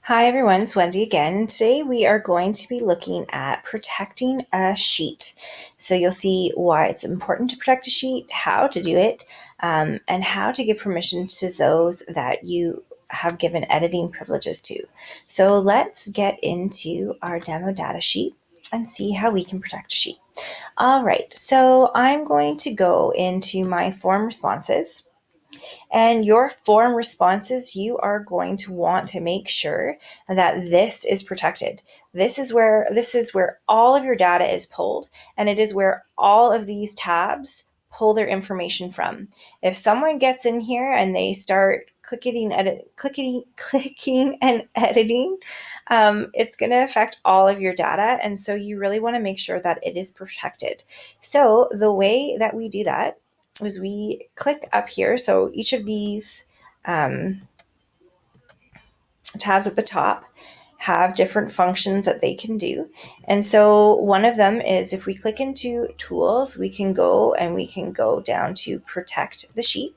Hi everyone, it's Wendy again. Today we are going to be looking at protecting a sheet. So you'll see why it's important to protect a sheet, how to do it, and how to give permission to those that you have given editing privileges to. So let's get into our demo data sheet and see how we can protect a sheet. All right, so I'm going to go into my form responses. And your form responses, you are going to want to make sure that this is protected. This is where all of your data is pulled, and it is where all of these tabs pull their information from. If someone gets in here and they start clicking and editing, it's going to affect all of your data. And so you really want to make sure that it is protected. So the way that we do that is we click up here. So each of these tabs at the top have different functions that they can do. And so one of them is if we click into tools, we can go down to protect the sheet.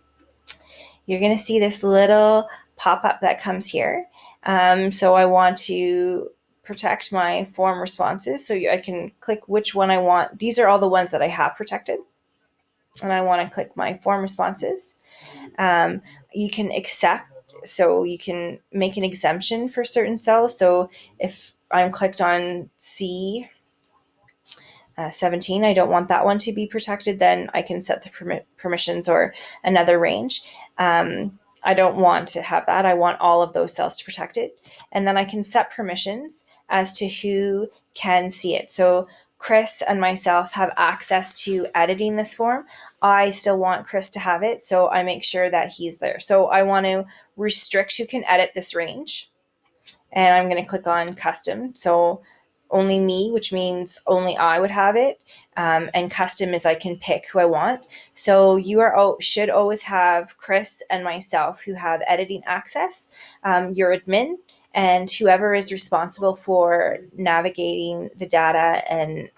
You're going to see this little pop-up that comes here. So I want to protect my form responses. So I can click which one I want. These are all the ones that I have protected. And I want to click my form responses. You can accept, so you can make an exemption for certain cells. So if I'm clicked on C17, I don't want that one to be protected, then I can set the permissions or another range. I don't want to have that. I want all of those cells to protect it. And then I can set permissions as to who can see it. So Chris and myself have access to editing this form. I still want Chris to have it, so I make sure that he's there. So I want to restrict who can edit this range. And I'm going to click on custom. So only me, which means only I would have it. And custom is I can pick who I want. So you should always have Chris and myself who have editing access, your admin, and whoever is responsible for navigating the data and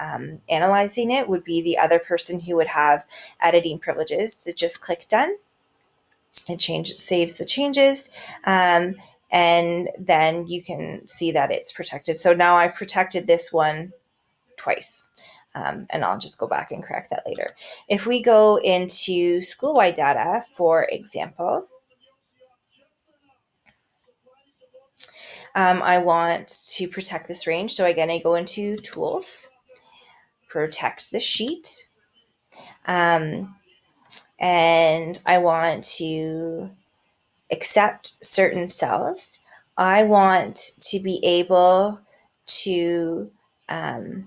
analyzing it would be the other person who would have editing privileges. That just click done. It saves the changes. And then you can see that it's protected. So now I've protected this one twice. And I'll just go back and correct that later. If we go into school-wide data, for example, I want to protect this range. So again, I go into tools, protect the sheet, and I want to accept certain cells. I want to be able to I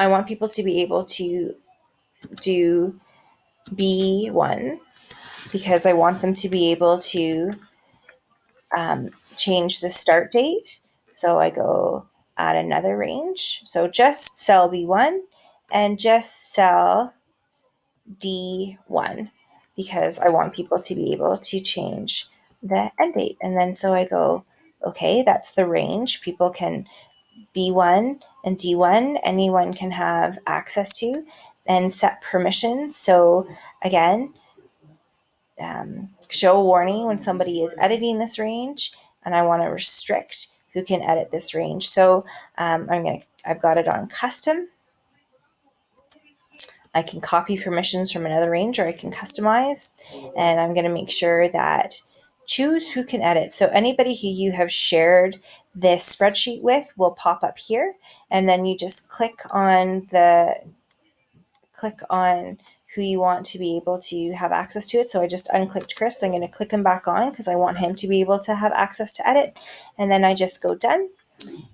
want people to be able to do B1 because I want them to be able to change the start date. So I go add another range. So just cell B1 and just cell D1 because I want people to be able to change the end date. And then so I go, okay, that's the range. People can B1 and D1, anyone can have access to, and set permissions. So again, show a warning when somebody is editing this range, and I want to restrict who can edit this range. So I've got it on custom. I can copy permissions from another range or I can customize, and I'm going to make sure that choose who can edit. So anybody who you have shared this spreadsheet with will pop up here, and then you just click on who you want to be able to have access to it. So I just unclicked Chris. I'm going to click him back on because I want him to be able to have access to edit. And then I just go done.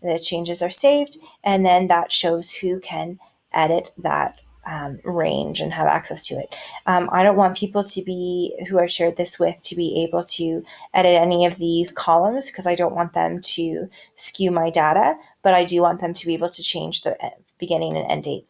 The changes are saved, and then that shows who can edit that range and have access to it. I don't want people who I've shared this with to be able to edit any of these columns because I don't want them to skew my data, but I do want them to be able to change the beginning and end date.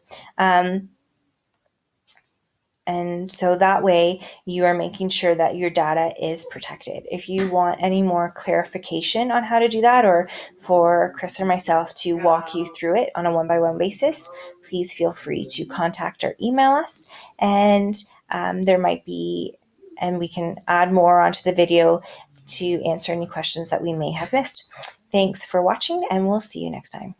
And so that way you are making sure that your data is protected. If you want any more clarification on how to do that, or for Chris or myself to walk you through it on a one-by-one basis, please feel free to contact or email us. And there might be and we can add more onto the video to answer any questions that we may have missed. Thanks for watching, and we'll see you next time.